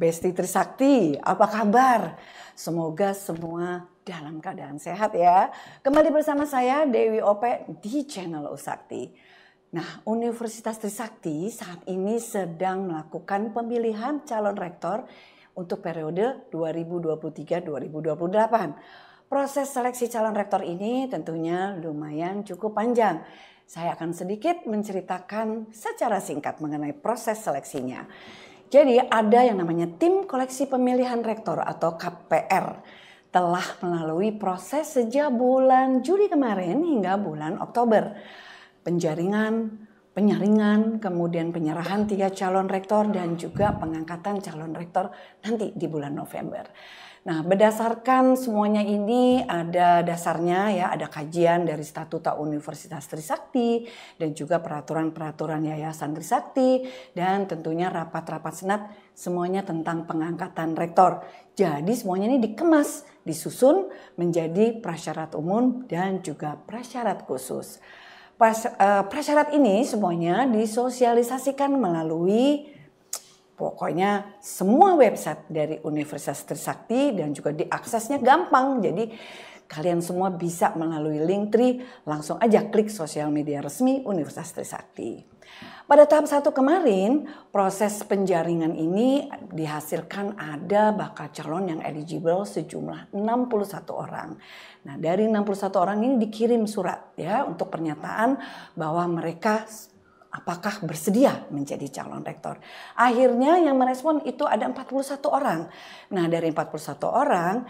Besti Trisakti, apa kabar? Semoga semua dalam keadaan sehat ya. Kembali bersama saya Dewi Ope di channel Usakti. Nah, Universitas Trisakti saat ini sedang melakukan pemilihan calon rektor untuk periode 2023-2028. Proses seleksi calon rektor ini tentunya lumayan cukup panjang. Saya akan sedikit menceritakan secara singkat mengenai proses seleksinya. Jadi ada yang namanya Tim Koleksi Pemilihan Rektor atau KPR telah melalui proses sejak bulan Juli kemarin hingga bulan Oktober. Penyaringan, kemudian penyerahan 3 calon rektor dan juga pengangkatan calon rektor nanti di bulan November. Nah, berdasarkan semuanya ini ada dasarnya ya, ada kajian dari Statuta Universitas Trisakti dan juga peraturan-peraturan Yayasan Trisakti dan tentunya rapat-rapat senat semuanya tentang pengangkatan rektor. Jadi semuanya ini dikemas, disusun menjadi prasyarat umum dan juga prasyarat khusus. Prasyarat ini semuanya disosialisasikan melalui pokoknya semua website dari Universitas Trisakti dan juga diaksesnya gampang. Jadi kalian semua bisa melalui Linktree langsung aja klik sosial media resmi Universitas Trisakti. Pada tahap 1 kemarin proses penjaringan ini dihasilkan ada bakal calon yang eligible sejumlah 61 orang. Nah, dari 61 orang ini dikirim surat ya untuk pernyataan bahwa mereka apakah bersedia menjadi calon rektor. Akhirnya yang merespon itu ada 41 orang. Nah, dari 41 orang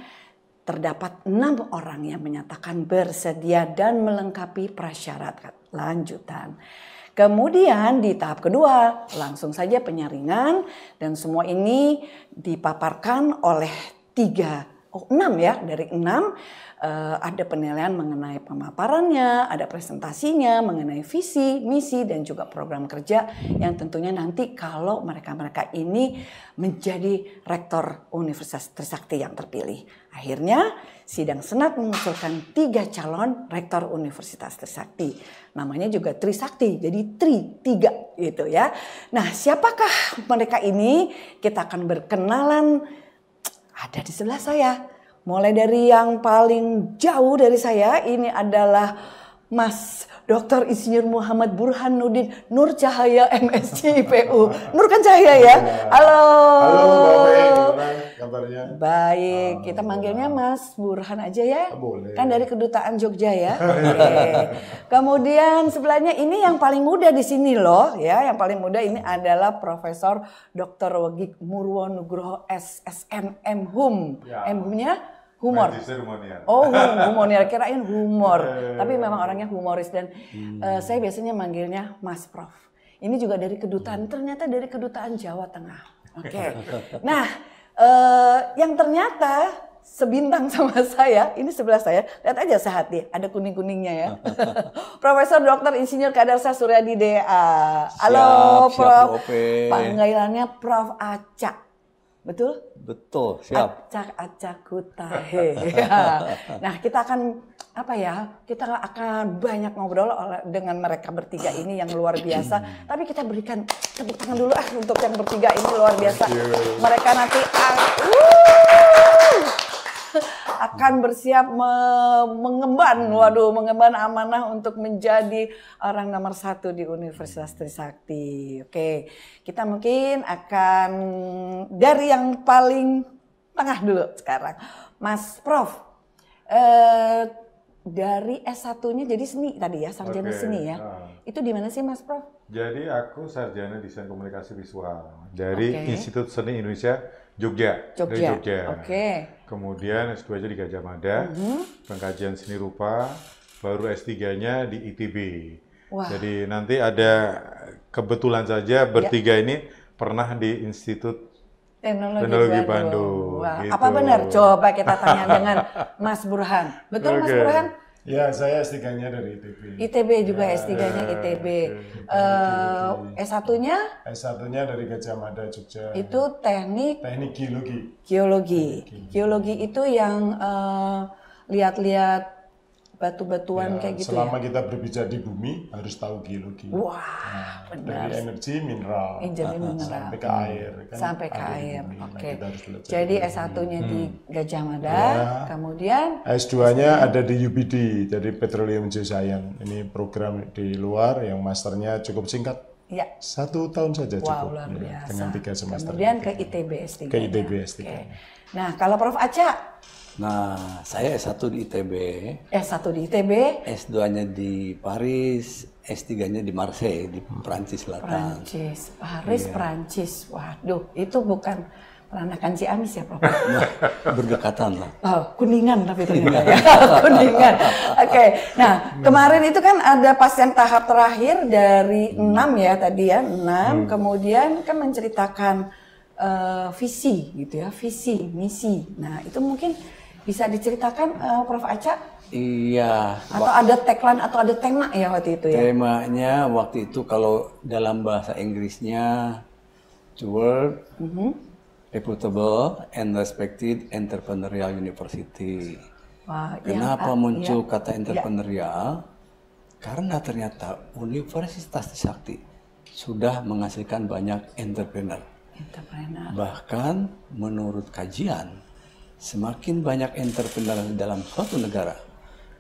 terdapat 6 orang yang menyatakan bersedia dan melengkapi prasyarat lanjutan. Kemudian di tahap kedua langsung saja penyaringan dan semua ini dipaparkan oleh 6 ya, dari 6 ada penilaian mengenai pemaparannya, ada presentasinya mengenai visi, misi dan juga program kerja yang tentunya nanti kalau mereka-mereka ini menjadi rektor Universitas Trisakti yang terpilih. Akhirnya sidang senat mengusulkan 3 calon rektor Universitas Trisakti. Namanya juga Trisakti, jadi 3 gitu ya. Nah, siapakah mereka ini? Kita akan berkenalan, ada di sebelah saya. Mulai dari yang paling jauh dari saya, ini adalah Mas Dr. Insinyur Muhammad Burhanuddin Nur Cahaya MSc IPU. Nur kan Cahaya ya? Halo. Halo Mbak Be, gimana kabarnya? Baik, kita manggilnya Mas Burhan aja ya? Boleh. Kan dari Kedutaan Jogja ya? Oke. Kemudian sebelahnya ini yang paling muda di sini loh ya. Yang paling muda ini adalah Profesor Dr. Wegik Murwonugroho SSM MHum. Ya. MHumnya humor. Humonier. Oh, humonier, kirain humor. Tapi memang orangnya humoris dan saya biasanya manggilnya Mas Prof. Ini juga dari kedutaan, ternyata dari Kedutaan Jawa Tengah. Oke. Nah, yang ternyata sebintang sama saya, ini sebelah saya, lihat aja sehat nih, ada kuning-kuningnya ya. Profesor Dr. Insinyur Kadarsa Suryadi DA. Halo Prof. Panggilannya Prof. Acak. Betul? Betul, siap. Acak kutahe. Nah, kita akan kita akan banyak ngobrol dengan mereka bertiga ini yang luar biasa. Tapi kita berikan tepuk tangan dulu untuk yang bertiga ini luar biasa. Mereka nanti akan bersiap mengemban amanah untuk menjadi orang nomor 1 di Universitas Trisakti. Oke, kita mungkin akan dari yang paling tengah dulu sekarang. Mas Prof, dari S1-nya jadi seni tadi ya, sarjana seni ya. Itu di mana sih Mas Prof? Jadi aku sarjana desain komunikasi visual dari Institut Seni Indonesia Jogja. Dari Jogja. Kemudian S2-nya di Gajah Mada, pengkajian seni rupa, baru S3-nya di ITB. Wah. Jadi nanti ada kebetulan saja bertiga ini pernah di Institut Teknologi Bandung. Wah, gitu. apa benar? Coba kita tanya dengan Mas Burhan. Betul Mas Burhan? Ya, saya S3-nya dari ITB. ITB juga ya, S3-nya ITB. S1-nya? S1-nya dari Gajah Mada, Jogja. Itu teknik geologi. Geologi itu yang lihat-lihat batu-batuan kayak gitu selama kita berbicara di bumi harus tahu geologi. Wah, benar. Dari energi, mineral, sampai ke air. Kan sampai ke air. Oke. Jadi S1-nya di Gajah Mada, kemudian S2-nya ada di UPD, jadi Petroleum Geoscience. Ini program di luar yang masternya cukup singkat. Ya. 1 tahun saja cukup. Luar biasa. Dengan 3 semester. Kemudian ke ITB S3. Ke ITB S3. Okay. Nah, kalau Prof. Aca? Nah, saya S1 di ITB. S1 di ITB. S2-nya di Paris, S3-nya di Marseille, di Prancis Selatan. Prancis, Paris, Prancis. Waduh, itu bukan Peranakan Ciamis ya, Prof? Berdekatan lah. Oh, Kuningan tapi ternyata ya. Kuningan. Oke. Nah, kemarin itu kan ada pasien tahap terakhir dari 6 ya tadi ya, 6. Kemudian kan menceritakan visi gitu ya, visi, misi. Nah, itu mungkin bisa diceritakan Prof. Aca? Iya. Atau ada tagline atau ada tema ya waktu itu ya? Temanya waktu itu kalau dalam bahasa Inggrisnya World Reputable and Respected Entrepreneurial University. Wah, Kenapa muncul kata entrepreneurial? Karena ternyata Universitas Trisakti sudah menghasilkan banyak entrepreneur. Bahkan menurut kajian, semakin banyak entrepreneur dalam suatu negara,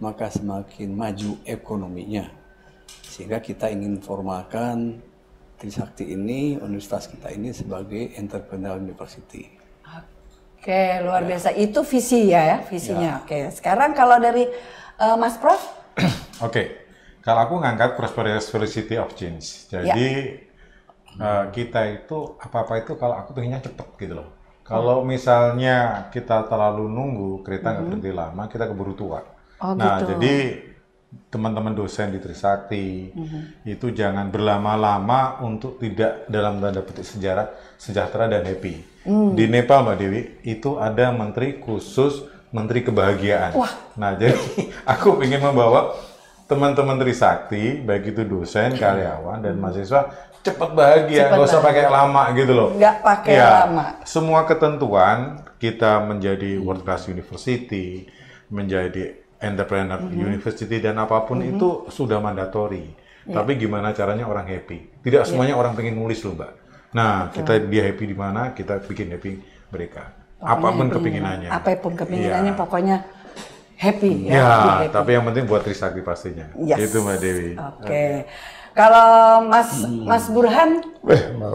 maka semakin maju ekonominya. Sehingga kita ingin formalkan Trisakti ini, universitas kita ini sebagai entrepreneurial university. Oke, luar biasa. Itu visi ya, visinya. Oke, sekarang kalau dari Mas Prof? Oke, kalau aku ngangkat Prosperous Velocity of Change. Jadi kita itu apa-apa itu kalau aku pengennya cepet gitu loh. Kalau misalnya kita terlalu nunggu, kereta nggak berhenti lama, kita keburu tua. Nah, gitu. Jadi teman-teman dosen di Trisakti itu jangan berlama-lama untuk tidak dalam tanda petik sejahtera dan happy. Di Nepal Mbak Dewi itu ada menteri khusus menteri kebahagiaan. Wah. Nah, jadi aku ingin membawa teman-teman Trisakti baik itu dosen, karyawan dan mahasiswa cepat bahagia, nggak usah pakai lama gitu loh. Nggak pakai lama. Semua ketentuan kita menjadi world class university, menjadi entrepreneur university dan apapun itu sudah mandatori. Tapi gimana caranya orang happy? Tidak semuanya orang pengen nulis loh, Mbak. Nah, dia happy di mana, kita bikin happy mereka. Apapun kepinginannya. Apapun kepinginannya, pokoknya happy. Ya, tapi yang penting buat Trisakti pastinya. Itu Mbak Dewi. Oke. Kalau Mas Burhan?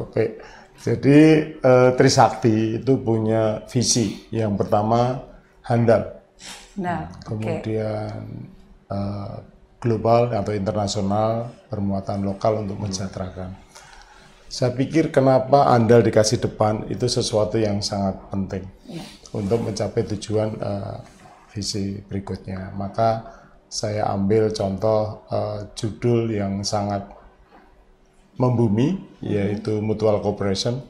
Oke. Jadi Trisakti itu punya visi. Yang pertama handal. Nah, kemudian global atau internasional, bermuatan lokal untuk mensejahterakan. Saya pikir kenapa andal dikasih depan itu sesuatu yang sangat penting untuk mencapai tujuan visi berikutnya. Maka saya ambil contoh judul yang sangat membumi, yaitu mutual cooperation.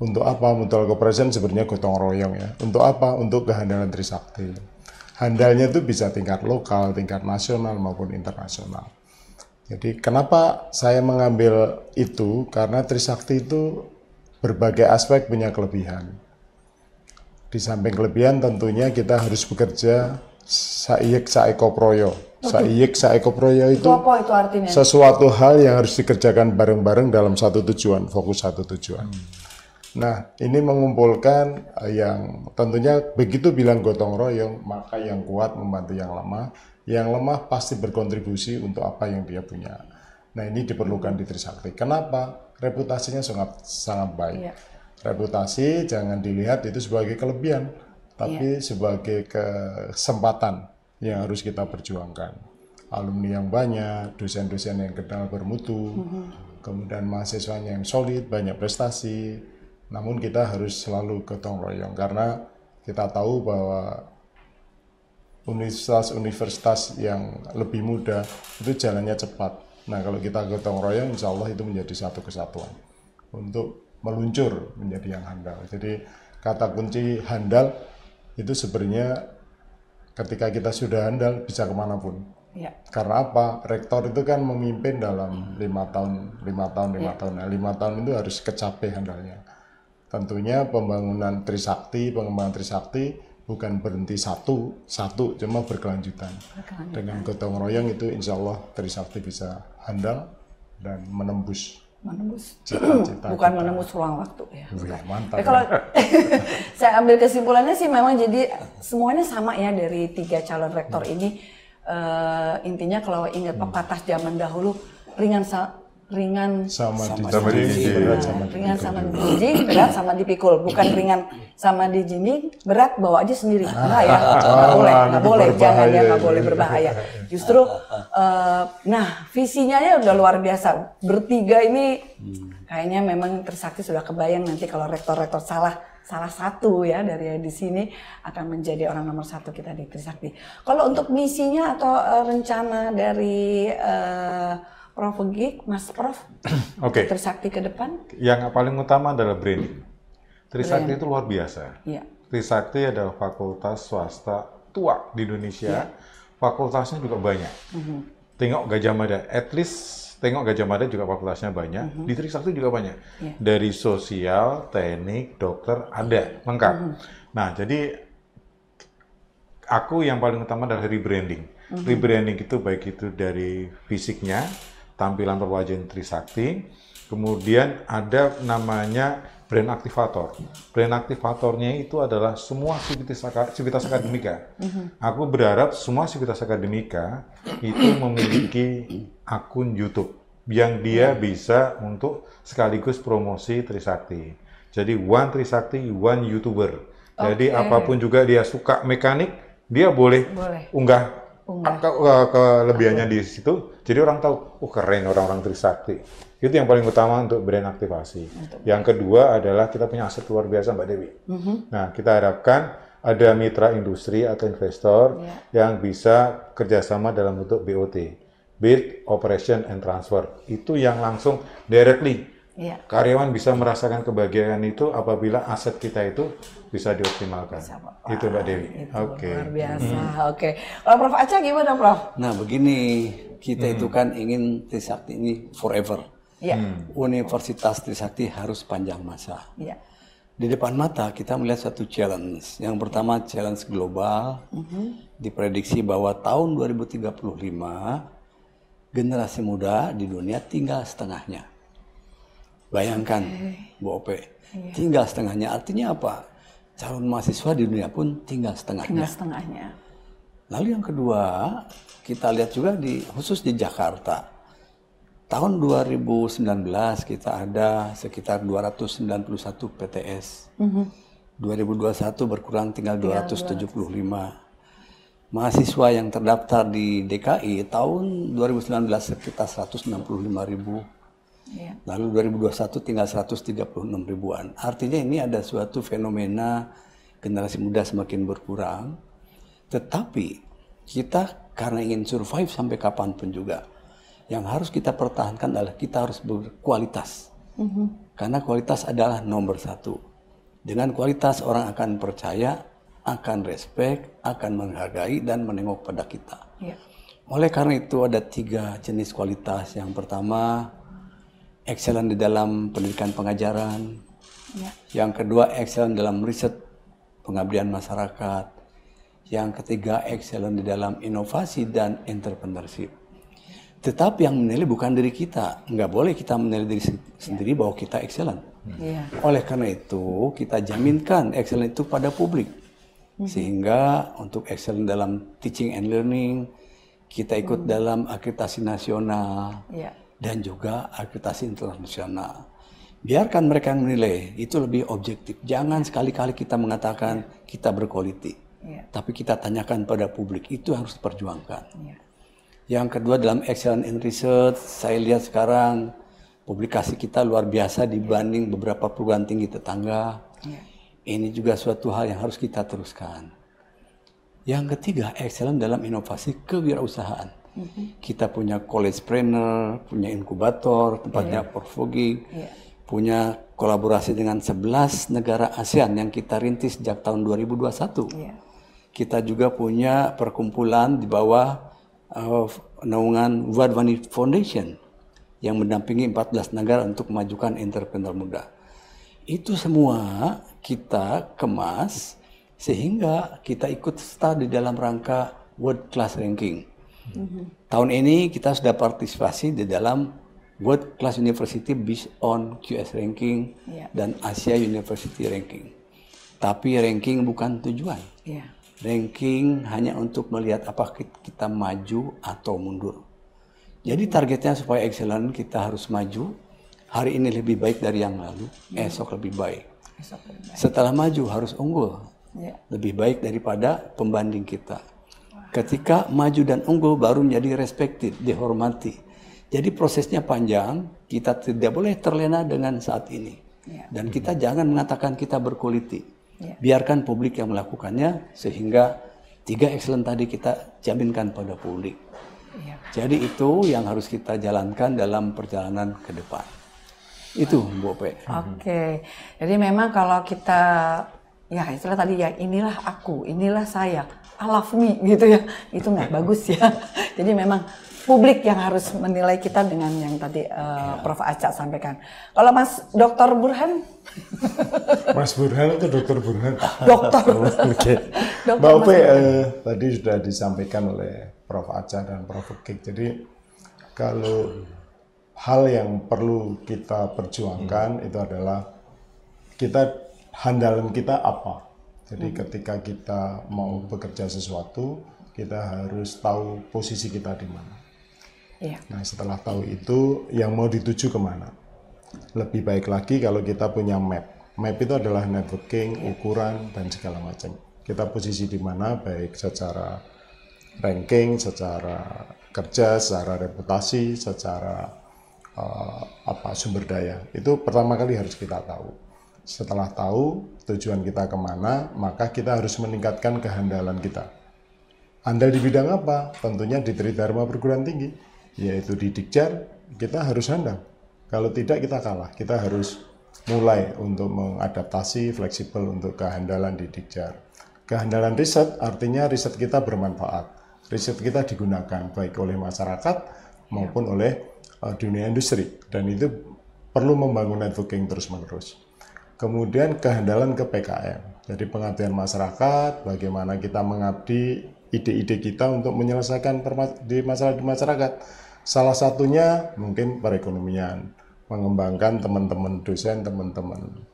Untuk apa mutual cooperation? Sebenarnya gotong royong ya. Untuk apa? Untuk kehandalan Trisakti. Handalnya itu bisa tingkat lokal, tingkat nasional maupun internasional. Jadi kenapa saya mengambil itu? Karena Trisakti itu berbagai aspek punya kelebihan. Di samping kelebihan tentunya kita harus bekerja saiyek saekoproyo. Saiyek saekoproyo itu apa itu artinya? Sesuatu hal yang harus dikerjakan bareng-bareng dalam satu tujuan, fokus satu tujuan. Nah, ini mengumpulkan yang tentunya begitu bilang gotong royong, maka yang kuat membantu yang lemah. Yang lemah pasti berkontribusi untuk apa yang dia punya. Nah, ini diperlukan di Trisakti. Kenapa? Reputasinya sangat baik. Reputasi jangan dilihat itu sebagai kelebihan, tapi sebagai kesempatan yang harus kita perjuangkan. Alumni yang banyak, dosen-dosen yang kenal bermutu, kemudian mahasiswanya yang solid, banyak prestasi. Namun kita harus selalu gotong royong karena kita tahu bahwa universitas-universitas yang lebih muda itu jalannya cepat. Nah, kalau kita gotong royong, insya Allah itu menjadi satu kesatuan untuk meluncur menjadi yang handal. Jadi kata kunci handal itu sebenarnya ketika kita sudah handal bisa kemanapun. Karena apa? Rektor itu kan memimpin dalam 5 tahun. Nah, 5 tahun itu harus kecapai handalnya. Tentunya pengembangan Trisakti bukan berhenti satu, cuma berkelanjutan. Dengan gotong royong itu insya Allah Trisakti bisa handal dan menembus cita-cita bukan kita. menembus ruang waktu ya. Mantap. Kalau saya ambil kesimpulannya sih memang jadi semuanya sama ya dari 3 calon rektor ini. Intinya kalau ingat pepatah zaman dahulu, ringan sama dijinjing, ringan sama dijinjing, berat sama dipikul. Bukan ringan sama dijinjing, berat bawa aja sendiri. Enggak ya, nggak boleh, jangan ya, nggak boleh, berbahaya. Justru, nah visinya ya udah luar biasa. Bertiga ini kayaknya memang Trisakti sudah kebayang nanti kalau rektor-rektor salah satu ya dari di sini akan menjadi orang nomor 1 kita di Trisakti. Kalau untuk misinya atau rencana dari Prof. Gig, Mas Prof, Trisakti ke depan? Yang paling utama adalah branding. Trisakti itu luar biasa. Ya. Trisakti adalah fakultas swasta tua di Indonesia. Fakultasnya juga banyak. Tengok Gajah Mada, at least tengok Gajah Mada juga fakultasnya banyak. Di Trisakti juga banyak. Dari sosial, teknik, dokter, ada, lengkap. Nah, jadi aku yang paling utama adalah rebranding. Rebranding itu baik itu dari fisiknya, tampilan perwajahan Trisakti, kemudian ada namanya brand aktivator. Brand aktivatornya itu adalah semua sivitas akademika. Aku berharap semua sivitas akademika itu memiliki akun YouTube yang dia bisa untuk sekaligus promosi Trisakti. Jadi one Trisakti, one YouTuber. Jadi apapun juga dia suka mekanik, dia boleh unggah kelebihannya di situ, jadi orang tahu, keren orang-orang Trisakti. Itu yang paling utama untuk brand aktivasi. Yang kedua adalah kita punya aset luar biasa, Mbak Dewi. Nah, kita harapkan ada mitra industri atau investor yang bisa kerjasama dalam bentuk BOT, Build, Operation, and Transfer. Itu yang langsung directly. Karyawan bisa merasakan kebahagiaan itu apabila aset kita itu bisa dioptimalkan. Itu Mbak Dewi. Luar biasa. Kalau Prof. Acha gimana, Prof? Nah, begini, kita itu kan ingin Trisakti ini forever. Universitas Trisakti harus panjang masa. Di depan mata kita melihat satu challenge. Yang pertama challenge global. Diprediksi bahwa tahun 2035 generasi muda di dunia tinggal setengahnya. Bayangkan, Bu Ope, tinggal setengahnya. Artinya apa? Calon mahasiswa di dunia pun tinggal setengahnya. Lalu yang kedua, kita lihat juga khusus di Jakarta. Tahun 2019 kita ada sekitar 291 PTS. 2021 berkurang tinggal 275. Mahasiswa yang terdaftar di DKI tahun 2019 sekitar 165.000. Lalu 2021 tinggal 136 ribuan. Artinya ini ada suatu fenomena generasi muda semakin berkurang. Tetapi kita karena ingin survive sampai kapanpun juga, yang harus kita pertahankan adalah kita harus berkualitas. Karena kualitas adalah nomor 1. Dengan kualitas orang akan percaya, akan respect, akan menghargai dan menengok pada kita. Oleh karena itu ada 3 jenis kualitas. Yang pertama, excellent di dalam pendidikan pengajaran. Yang kedua, excellent dalam riset pengabdian masyarakat. Yang ketiga, excellent di dalam inovasi dan entrepreneurship. Tetapi yang menilai bukan diri kita. Nggak boleh kita menilai diri sendiri bahwa kita excellent. Oleh karena itu, kita jaminkan excellent itu pada publik. Sehingga untuk excellent dalam teaching and learning, kita ikut dalam akreditasi nasional. Dan juga akreditasi internasional. Biarkan mereka yang menilai, itu lebih objektif. Jangan sekali-kali kita mengatakan kita berquality. Tapi kita tanyakan pada publik, itu harus diperjuangkan. Yang kedua dalam excellent in research, saya lihat sekarang publikasi kita luar biasa dibanding beberapa perguruan tinggi tetangga. Ini juga suatu hal yang harus kita teruskan. Yang ketiga, excellent dalam inovasi kewirausahaan. Kita punya collegepreneur, punya inkubator, tempatnya Porfogi, punya kolaborasi dengan 11 negara ASEAN yang kita rintis sejak tahun 2021. Kita juga punya perkumpulan di bawah naungan Wadhwani Foundation yang mendampingi 14 negara untuk memajukan entrepreneur muda. Itu semua kita kemas sehingga kita ikut serta di dalam rangka World Class Ranking. Tahun ini kita sudah partisipasi di dalam World Class University based on QS Ranking dan Asia University Ranking. Tapi ranking bukan tujuan. Ranking hanya untuk melihat apakah kita maju atau mundur. Jadi targetnya supaya excellent kita harus maju. Hari ini lebih baik dari yang lalu, esok lebih baik. Setelah maju harus unggul, lebih baik daripada pembanding kita. Ketika maju dan unggul baru menjadi respected, dihormati. Jadi prosesnya panjang, kita tidak boleh terlena dengan saat ini. Dan kita jangan mengatakan kita berkualiti. Biarkan publik yang melakukannya, sehingga 3 excellent tadi kita jaminkan pada publik. Jadi itu yang harus kita jalankan dalam perjalanan ke depan. Itu Bu Ope. Oke, jadi memang kalau kita, ya istilah tadi ya, inilah aku, inilah saya, I love me gitu ya, itu nggak bagus ya. Jadi memang publik yang harus menilai kita dengan yang tadi Prof. Aca sampaikan. Kalau Mas Dr. Burhan? Mas Burhan itu Dr. Burhan? Dokter. Oke. Mbak Ope, tadi sudah disampaikan oleh Prof. Aca dan Prof. Kik. Jadi kalau hal yang perlu kita perjuangkan itu adalah handalan kita apa. Jadi ketika kita mau bekerja sesuatu, kita harus tahu posisi kita di mana. Nah setelah tahu itu, yang mau dituju kemana. Lebih baik lagi kalau kita punya map. Map itu adalah networking, ukuran, dan segala macam. Kita posisi di mana, baik secara ranking, secara kerja, secara reputasi, secara sumber daya. Itu pertama kali harus kita tahu. Setelah tahu tujuan kita kemana, maka kita harus meningkatkan kehandalan kita. Andal di bidang apa? Tentunya di Tridharma Perguruan Tinggi, yaitu di Dikjar, kita harus handal. Kalau tidak kita kalah, kita harus mulai untuk mengadaptasi, fleksibel untuk kehandalan di Dikjar. Kehandalan riset artinya riset kita bermanfaat. Riset kita digunakan baik oleh masyarakat maupun oleh dunia industri. Dan itu perlu membangun networking terus-menerus. Kemudian kehandalan ke PKM, jadi pengabdian masyarakat, bagaimana kita mengabdi ide-ide kita untuk menyelesaikan masalah di masyarakat. Salah satunya mungkin perekonomian, mengembangkan teman-teman dosen, teman-teman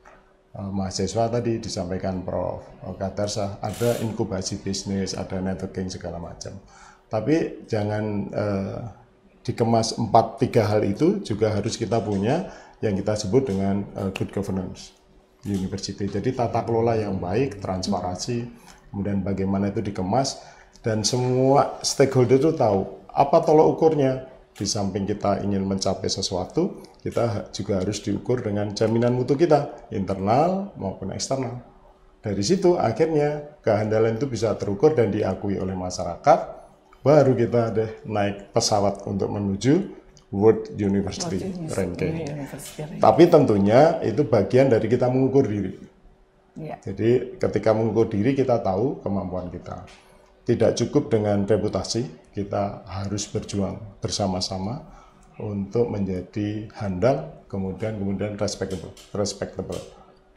mahasiswa tadi disampaikan Prof. Kadarsa, ada inkubasi bisnis, ada networking segala macam. Tapi jangan dikemas 3 hal itu juga harus kita punya yang kita sebut dengan good governance university. Jadi tata kelola yang baik, transparansi, kemudian bagaimana itu dikemas, dan semua stakeholder itu tahu apa tolok ukurnya. Di samping kita ingin mencapai sesuatu, kita juga harus diukur dengan jaminan mutu kita, internal maupun eksternal. Dari situ akhirnya kehandalan itu bisa terukur dan diakui oleh masyarakat, baru kita naik pesawat untuk menuju World University Ranking. Tapi tentunya itu bagian dari kita mengukur diri. Jadi ketika mengukur diri kita tahu kemampuan kita. Tidak cukup dengan reputasi, kita harus berjuang bersama-sama untuk menjadi handal, kemudian respectable.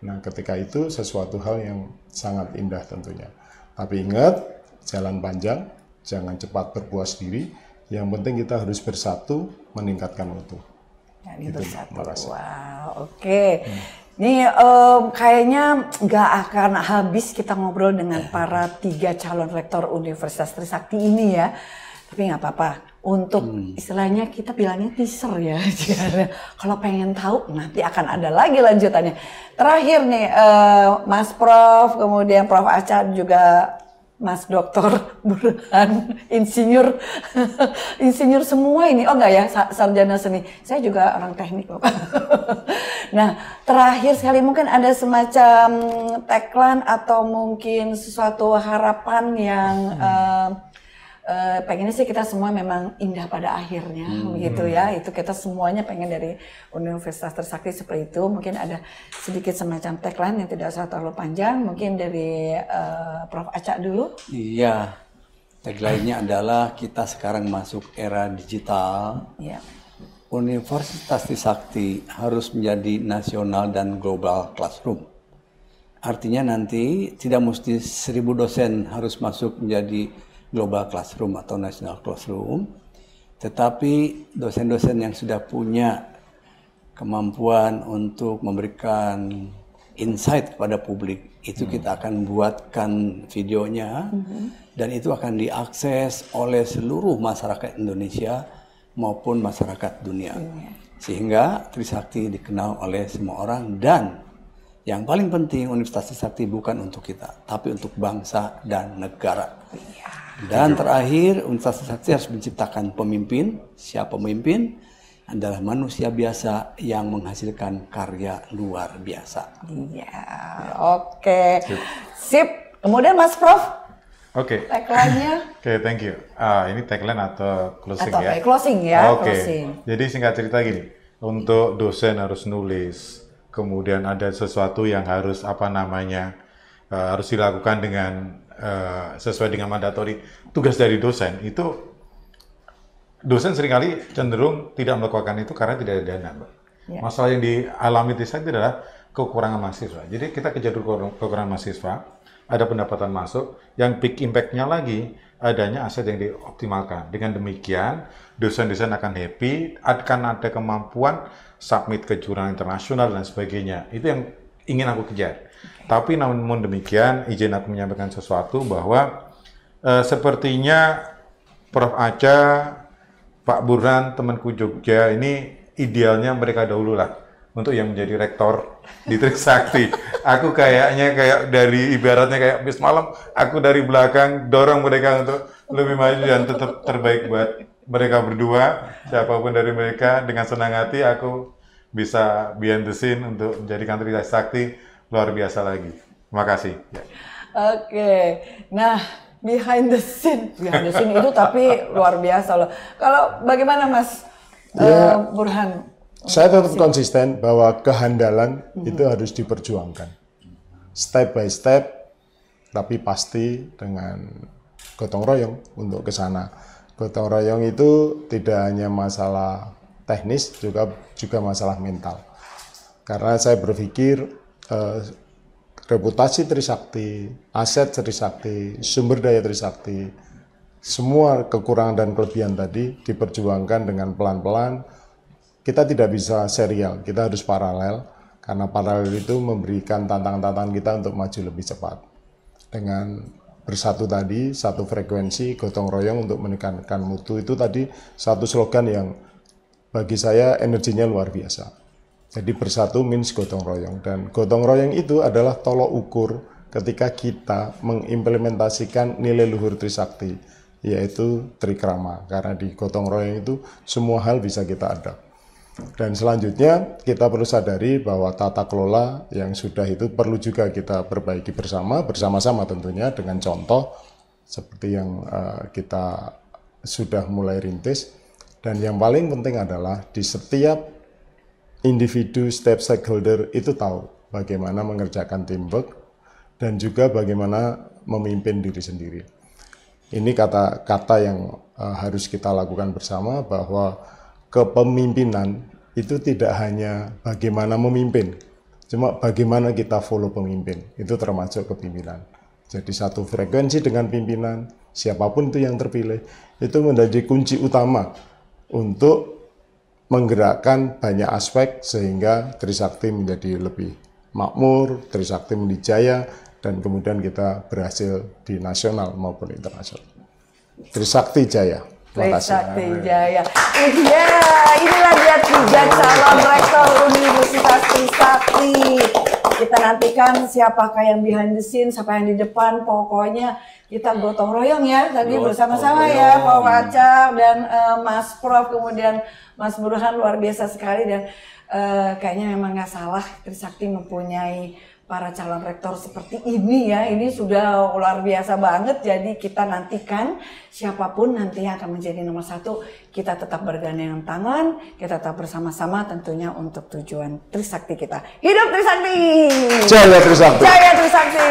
Nah ketika itu sesuatu hal yang sangat indah tentunya. Tapi ingat, jalan panjang, jangan cepat berpuas diri. Yang penting kita harus bersatu, meningkatkan mutu. Itu bersatu. Wow, oke. Ini kayaknya nggak akan habis kita ngobrol dengan para 3 calon rektor Universitas Trisakti ini ya. Tapi nggak apa-apa. Untuk istilahnya kita bilangnya teaser ya. Kalau pengen tahu nanti akan ada lagi lanjutannya. Terakhir nih Mas Prof, kemudian Prof Aca juga Mas Dr. Burhan, insinyur semua ini. Oh enggak ya, sarjana seni. Saya juga orang teknik loh. Nah, terakhir sekali mungkin ada semacam tagline atau mungkin sesuatu harapan yang pengennya sih kita semua memang indah pada akhirnya, begitu ya. Itu kita semuanya pengen dari Universitas Trisakti seperti itu. Mungkin ada sedikit semacam tagline yang tidak usah terlalu panjang. Mungkin dari Prof. Aca dulu. Iya, tagline-nya adalah kita sekarang masuk era digital. Universitas Trisakti harus menjadi nasional dan global classroom. Artinya nanti tidak mesti 1000 dosen harus masuk menjadi global classroom atau national classroom, tetapi dosen-dosen yang sudah punya kemampuan untuk memberikan insight kepada publik, itu kita akan buatkan videonya, dan itu akan diakses oleh seluruh masyarakat Indonesia maupun masyarakat dunia. Sehingga Trisakti dikenal oleh semua orang, dan yang paling penting Universitas Trisakti bukan untuk kita, tapi untuk bangsa dan negara. Dan terakhir, Universitas Trisakti harus menciptakan pemimpin. Siapa pemimpin? Adalah manusia biasa yang menghasilkan karya luar biasa. Iya, oke. Sip. Kemudian Mas Prof? Oke. Tagline-nya? Oke, thank you. Ini tagline atau closing ya? Closing ya, Oke. closing. Jadi singkat cerita gini, untuk dosen harus nulis, kemudian ada sesuatu yang harus harus dilakukan dengan sesuai dengan mandatori. Tugas dari dosen itu, dosen seringkali cenderung tidak melakukan itu karena tidak ada dana, Mbak. Ya. Masalah yang dialami Trisakti adalah kekurangan mahasiswa. Jadi kita kejar kekurangan mahasiswa, ada pendapatan masuk, yang big impact-nya lagi adanya aset yang dioptimalkan. Dengan demikian, dosen-dosen akan happy, akan ada kemampuan submit ke jurnal internasional dan sebagainya. Itu yang ingin aku kejar. Tapi namun demikian, izin aku menyampaikan sesuatu bahwa sepertinya Prof. Acha, Pak Burhan, temanku Jogja, ini idealnya mereka dahulu lah untuk yang menjadi rektor di Trisakti. Aku kayaknya kayak dari ibaratnya kayak bis malam, aku dari belakang dorong mereka untuk lebih maju dan tetap terbaik buat mereka berdua. Siapapun dari mereka, dengan senang hati aku bisa behind the scene untuk menjadikan Trisakti luar biasa lagi. Terima kasih. Ya. Oke, nah behind the scene itu tapi luar biasa loh. Kalau bagaimana Mas Burhan? Saya tetap konsisten bahwa kehandalan itu harus diperjuangkan, step by step, tapi pasti dengan gotong royong untuk ke sana. Gotong royong itu tidak hanya masalah teknis, juga masalah mental. Karena saya berpikir reputasi Trisakti, aset Trisakti, sumber daya Trisakti, semua kekurangan dan kelebihan tadi diperjuangkan dengan pelan-pelan. Kita tidak bisa serial, kita harus paralel, karena paralel itu memberikan tantangan-tantangan kita untuk maju lebih cepat. Dengan bersatu tadi, satu frekuensi, gotong royong untuk menekankan mutu, itu tadi satu slogan yang bagi saya energinya luar biasa. Jadi bersatu means gotong royong, dan gotong royong itu adalah tolok ukur ketika kita mengimplementasikan nilai luhur Trisakti, yaitu Trikrama, karena di gotong royong itu semua hal bisa kita adapt. Dan selanjutnya kita perlu sadari bahwa tata kelola yang sudah itu perlu juga kita perbaiki bersama-sama tentunya dengan contoh seperti yang kita sudah mulai rintis. Dan yang paling penting adalah di setiap individu, setiap stakeholder itu tahu bagaimana mengerjakan teamwork dan juga bagaimana memimpin diri sendiri. Ini kata-kata yang harus kita lakukan bersama, bahwa kepemimpinan itu tidak hanya bagaimana memimpin, cuma bagaimana kita follow pemimpin, itu termasuk kepemimpinan. Jadi satu frekuensi dengan pimpinan, siapapun itu yang terpilih, itu menjadi kunci utama untuk menggerakkan banyak aspek sehingga Trisakti menjadi lebih makmur, Trisakti menjadi jaya, dan kemudian kita berhasil di nasional maupun internasional. Trisakti Jaya. Trisakti Jaya. Iya, inilah dia 3 calon rektor Universitas Trisakti. Kita nantikan siapakah yang behind the scene, siapa yang di depan. Pokoknya kita gotong royong ya tadi bersama-sama ya, Pak Acha dan Mas Prof, kemudian Mas Burhan, luar biasa sekali. Dan kayaknya memang nggak salah Trisakti mempunyai para calon rektor seperti ini ya. Ini sudah luar biasa banget. Jadi kita nantikan siapapun nanti yang akan menjadi nomor 1, kita tetap bergandengan tangan, kita tetap bersama-sama tentunya untuk tujuan Trisakti kita. Hidup Trisakti! Jaya Trisakti! Jaya Trisakti!